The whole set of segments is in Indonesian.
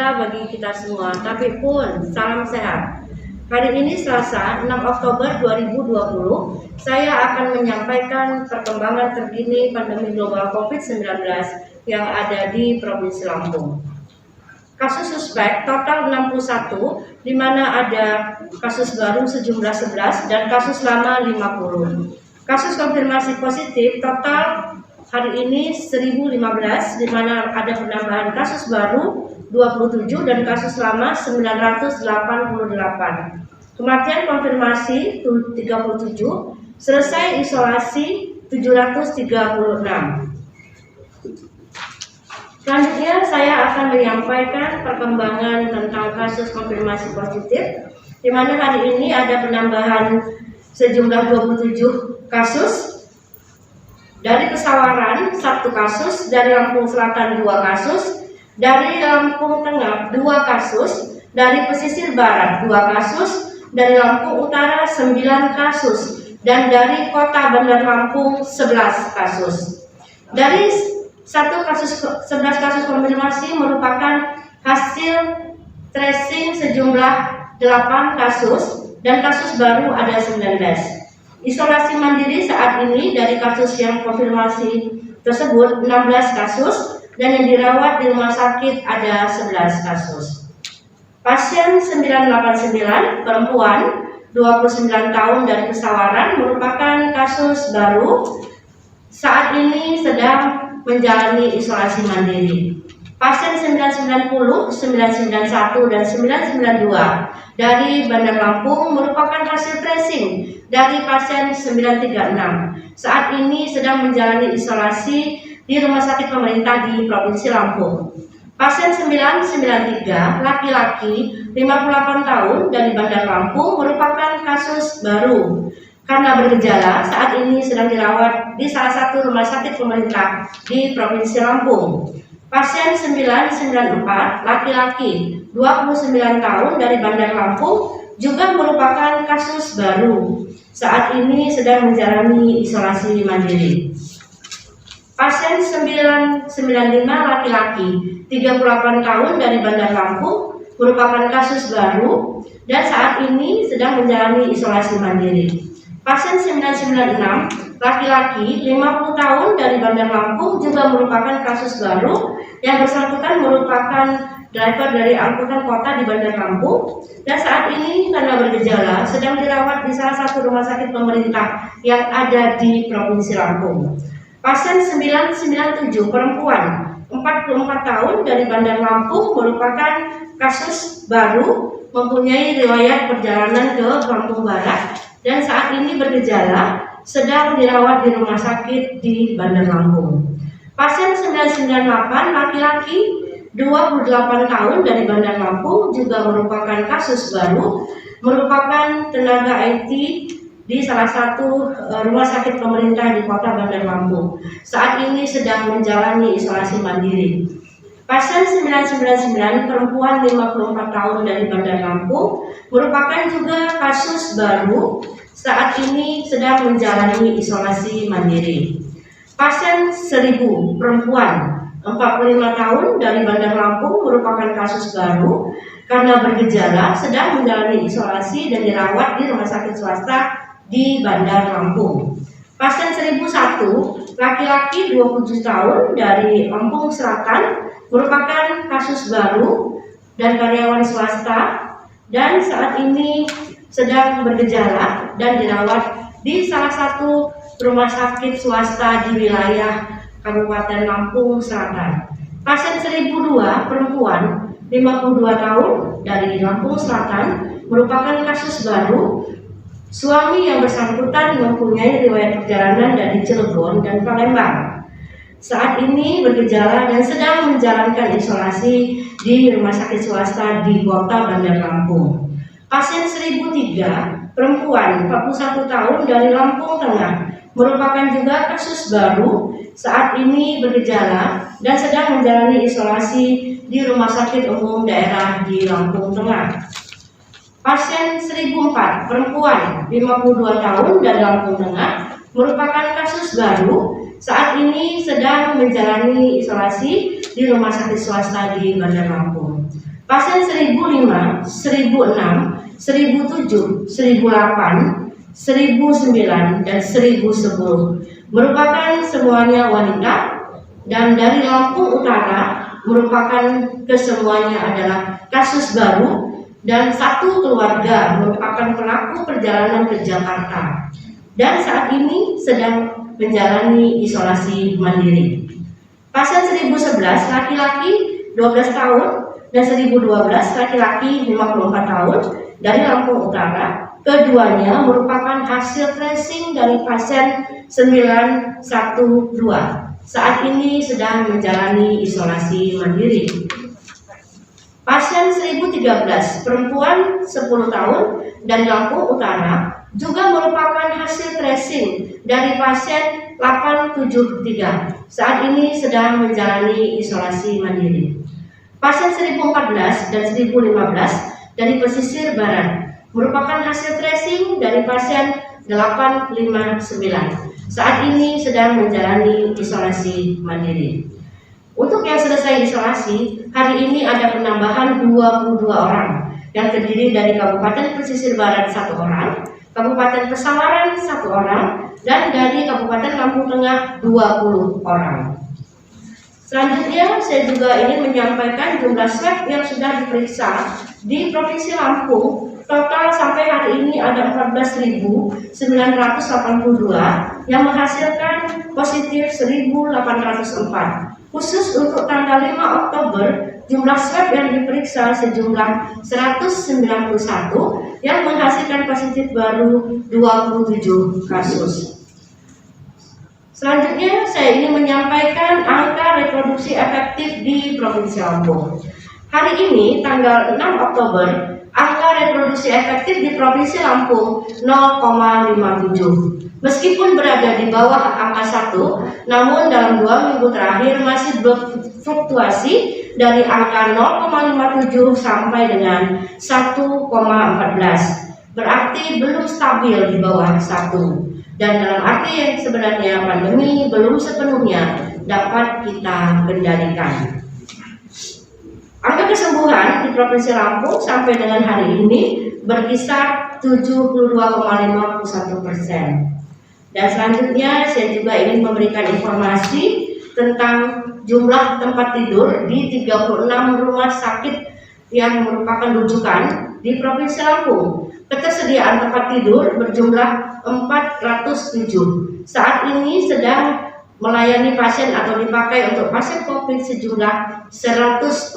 duka bagi kita semua, tapi pun salam sehat. Hari ini Selasa 6 Oktober 2020, saya akan menyampaikan perkembangan terkini pandemi global COVID-19 yang ada di Provinsi Lampung. Kasus suspek total 61, di mana ada kasus baru sejumlah 11 dan kasus lama 50. Kasus konfirmasi positif total hari ini 1015, di mana ada penambahan kasus baru 27 dan kasus lama 988. Kematian konfirmasi 37, selesai isolasi 736. Selanjutnya saya akan menyampaikan perkembangan tentang kasus konfirmasi positif, di mana hari ini ada penambahan sejumlah 27 kasus. Dari Pesawaran 1 kasus, dari Lampung Selatan 2 kasus, dari Lampung Tengah 2 kasus, dari Pesisir Barat 2 kasus, dari Lampung Utara 9 kasus, dan dari Kota Bandar Lampung 11 kasus. Dari 11 kasus konfirmasi merupakan hasil tracing sejumlah 8 kasus dan kasus baru ada 19. Isolasi mandiri saat ini dari kasus yang konfirmasi tersebut 16 kasus dan yang dirawat di rumah sakit ada 11 kasus. Pasien 989 perempuan 29 tahun dari Pesawaran merupakan kasus baru, saat ini sedang menjalani isolasi mandiri. Pasien 990, 991 dan 992 dari Bandar Lampung merupakan hasil tracing dari pasien 936. Saat ini sedang menjalani isolasi di rumah sakit pemerintah di Provinsi Lampung. Pasien 993, laki-laki 58 tahun dari Bandar Lampung merupakan kasus baru. Karena bergejala, saat ini sedang dirawat di salah satu rumah sakit pemerintah di Provinsi Lampung. Pasien 994, laki-laki 29 tahun dari Bandar Lampung juga merupakan kasus baru. Saat ini sedang menjalani isolasi mandiri. Pasien 995, laki-laki 38 tahun dari Bandar Lampung merupakan kasus baru dan saat ini sedang menjalani isolasi mandiri. Pasien 996, laki-laki 50 tahun dari Bandar Lampung juga merupakan kasus baru. Yang bersangkutan merupakan driver dari angkutan kota di Bandar Lampung dan saat ini karena bergejala sedang dirawat di salah satu rumah sakit pemerintah yang ada di Provinsi Lampung. Pasien 997, perempuan 44 tahun dari Bandar Lampung merupakan kasus baru, mempunyai riwayat perjalanan ke Lampung Barat dan saat ini bergejala sedang dirawat di rumah sakit di Bandar Lampung. Pasien 998, laki-laki 28 tahun dari Bandar Lampung juga merupakan kasus baru, merupakan tenaga IT di salah satu rumah sakit pemerintah di Kota Bandar Lampung. Saat ini sedang menjalani isolasi mandiri. Pasien 999, perempuan 54 tahun dari Bandar Lampung merupakan juga kasus baru, saat ini sedang menjalani isolasi mandiri. Pasien 1000, perempuan 45 tahun dari Bandar Lampung merupakan kasus baru karena bergejala sedang menjalani isolasi dan dirawat di rumah sakit swasta di Bandar Lampung. Pasien 1001, laki-laki 27 tahun dari Lampung Selatan merupakan kasus baru dan karyawan swasta dan saat ini sedang bergejala dan dirawat di salah satu rumah sakit swasta di wilayah Kabupaten Lampung Selatan. Pasien 1002, perempuan 52 tahun dari Lampung Selatan merupakan kasus baru. Suami yang bersangkutan mempunyai riwayat perjalanan dari Cilegon dan Palembang. Saat ini bergejala dan sedang menjalankan isolasi di rumah sakit swasta di Kota Bandar Lampung. Pasien 1003, perempuan 41 tahun dari Lampung Tengah merupakan juga kasus baru, saat ini bergejala dan sedang menjalani isolasi di Rumah Sakit Umum Daerah di Lampung Tengah. Pasien 1004, perempuan 52 tahun dari Lampung Tengah merupakan kasus baru, saat ini sedang menjalani isolasi di rumah sakit swasta di Bandar Lampung. Pasien 1005, 1006, 1007, 1008, 1009, dan 1010 merupakan semuanya wanita, dan dari Lampung Utara merupakan kesemuanya adalah kasus baru, dan satu keluarga merupakan pelaku perjalanan ke Jakarta dan saat ini sedang menjalani isolasi mandiri. Pasien 1011 laki-laki 12 tahun dan 1012 laki-laki 54 tahun dari Lampung Utara. Keduanya merupakan hasil tracing dari pasien 912. Saat ini sedang menjalani isolasi mandiri. Pasien 1013 perempuan 10 tahun dari Lampung Utara juga merupakan hasil tracing dari pasien 873. Saat ini sedang menjalani isolasi mandiri. Pasien 1014 dan 1015 dari pesisir barat merupakan hasil tracing dari pasien 859. Saat ini sedang menjalani isolasi mandiri. Untuk yang selesai isolasi, hari ini ada penambahan 22 orang yang terdiri dari Kabupaten Pesisir Barat 1 orang, Kabupaten Pesawaran 1 orang, dan dari Kabupaten Lampung Tengah 20 orang. Selanjutnya, saya juga ingin menyampaikan jumlah swab yang sudah diperiksa di Provinsi Lampung. Total sampai hari ini ada 14.982 yang menghasilkan positif 1.804. Khusus untuk tanggal 5 Oktober, jumlah swab yang diperiksa sejumlah 191 yang menghasilkan positif baru 27 kasus. Selanjutnya, saya ingin menyampaikan angka reproduksi efektif di Provinsi Lampung. Hari ini, tanggal 6 Oktober, angka reproduksi efektif di Provinsi Lampung 0,57. Meskipun berada di bawah angka 1, namun dalam 2 minggu terakhir masih berfluktuasi dari angka 0,57 sampai dengan 1,14. Berarti belum stabil di bawah 1. Dan dalam arti yang sebenarnya pandemi belum sepenuhnya dapat kita kendalikan. Angka kesembuhan di Provinsi Lampung sampai dengan hari ini berkisar 72,51%. Dan selanjutnya saya juga ingin memberikan informasi tentang jumlah tempat tidur di 36 rumah sakit yang merupakan rujukan di Provinsi Lampung. Ketersediaan tempat tidur berjumlah 407. Saat ini sedang melayani pasien atau dipakai untuk pasien COVID sejumlah 143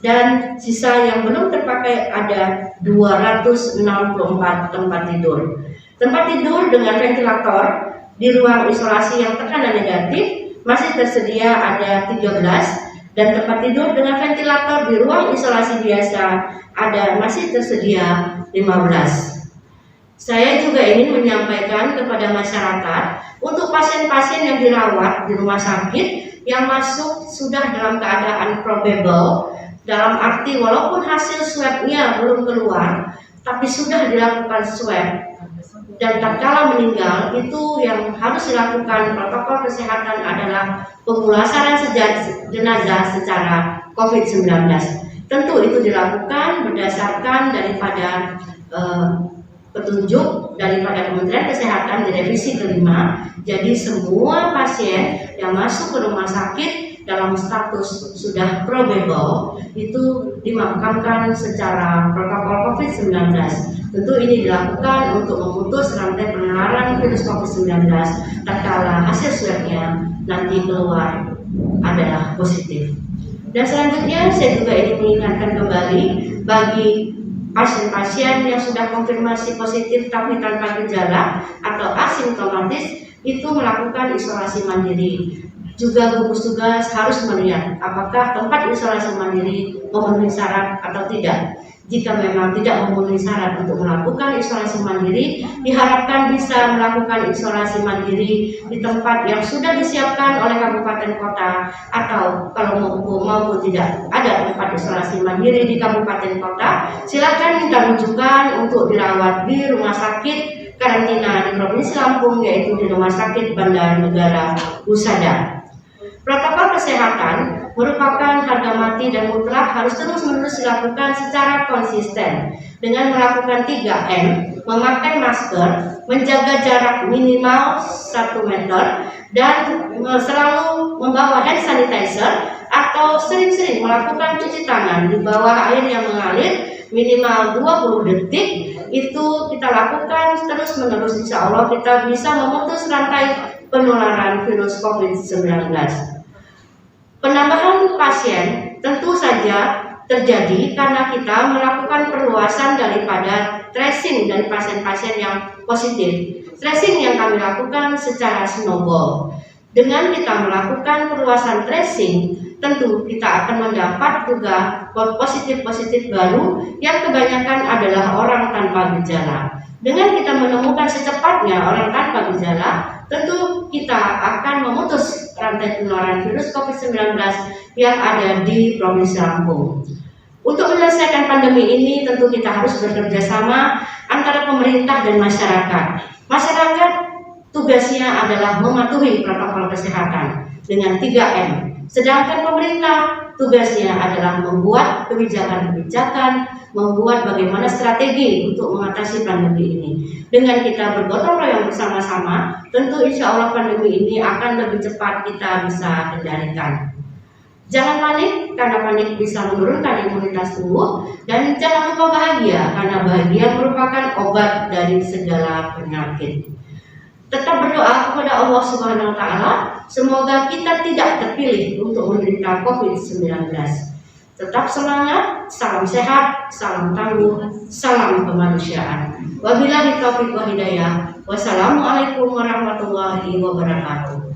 dan sisa yang belum terpakai ada 264 tempat tidur. Tempat tidur dengan ventilator di ruang isolasi yang tekanan negatif masih tersedia ada 13 dan tempat tidur dengan ventilator di ruang isolasi biasa masih tersedia 15. Saya juga ingin menyampaikan kepada masyarakat untuk pasien-pasien yang dirawat di rumah sakit yang masuk sudah dalam keadaan probable, dalam arti walaupun hasil swabnya belum keluar, tapi sudah dilakukan swab dan tatkala meninggal, itu yang harus dilakukan protokol kesehatan adalah pemulasaran jenazah secara COVID-19. Tentu itu dilakukan berdasarkan daripada petunjuk daripada Kementerian Kesehatan di revisi kelima. Jadi semua pasien yang masuk ke rumah sakit dalam status sudah probable itu dimakamkan secara protokol COVID-19. Tentu ini dilakukan untuk memutus rantai penularan virus COVID-19 tatkala hasil swabnya nanti keluar adalah positif. Dan selanjutnya saya juga ingin mengingatkan kembali bagi pasien-pasien yang sudah konfirmasi positif tapi tanpa gejala atau asimptomatis itu melakukan isolasi mandiri. Juga gugus tugas harus melihat apakah tempat isolasi mandiri memenuhi syarat atau tidak. Jika memang tidak memenuhi syarat untuk melakukan isolasi mandiri, diharapkan bisa melakukan isolasi mandiri di tempat yang sudah disiapkan oleh kabupaten kota, atau kalau maupun tidak ada tempat isolasi mandiri di kabupaten kota, silakan minta rujukan untuk dirawat di rumah sakit karantina di Provinsi Lampung, yaitu di Rumah Sakit Bandar Negara Husada. Protokol kesehatan merupakan harga mati dan mutlak harus terus-menerus dilakukan secara konsisten dengan melakukan 3M, memakai masker, menjaga jarak minimal 1 meter, dan selalu membawa hand sanitizer atau sering-sering melakukan cuci tangan di bawah air yang mengalir minimal 20 detik. Itu kita lakukan terus-menerus, insya Allah kita bisa memutus rantai penularan virus COVID-19. Penambahan pasien tentu saja terjadi karena kita melakukan perluasan daripada tracing dari pasien-pasien yang positif. Tracing yang kami lakukan secara snowball. Dengan kita melakukan perluasan tracing, tentu kita akan mendapat juga positif-positif baru yang kebanyakan adalah orang tanpa gejala. Dengan kita menemukan secepatnya orang tanpa gejala, tentu kita akan memutus rantai penularan virus COVID-19 yang ada di Provinsi Lampung. Untuk menyelesaikan pandemi ini, tentu kita harus bekerja sama antara pemerintah dan masyarakat. Masyarakat tugasnya adalah mematuhi protokol kesehatan dengan 3M. Sedangkan pemerintah tugasnya adalah membuat kebijakan-kebijakan, membuat bagaimana strategi untuk mengatasi pandemi ini. Dengan kita bergotong royong bersama-sama, tentu insya Allah pandemi ini akan lebih cepat kita bisa kendalikan. Jangan panik, karena panik bisa menurunkan imunitas tubuh, dan jangan lupa bahagia, karena bahagia merupakan obat dari segala penyakit. Tetap berdoa kepada Allah Subhanahu wa Ta'ala, semoga kita tidak terpilih untuk menderita COVID-19. Tetap semangat, salam sehat, salam tangguh, salam kemanusiaan. Wabillahi taufiq wa hidayah. Wassalamualaikum warahmatullahi wabarakatuh.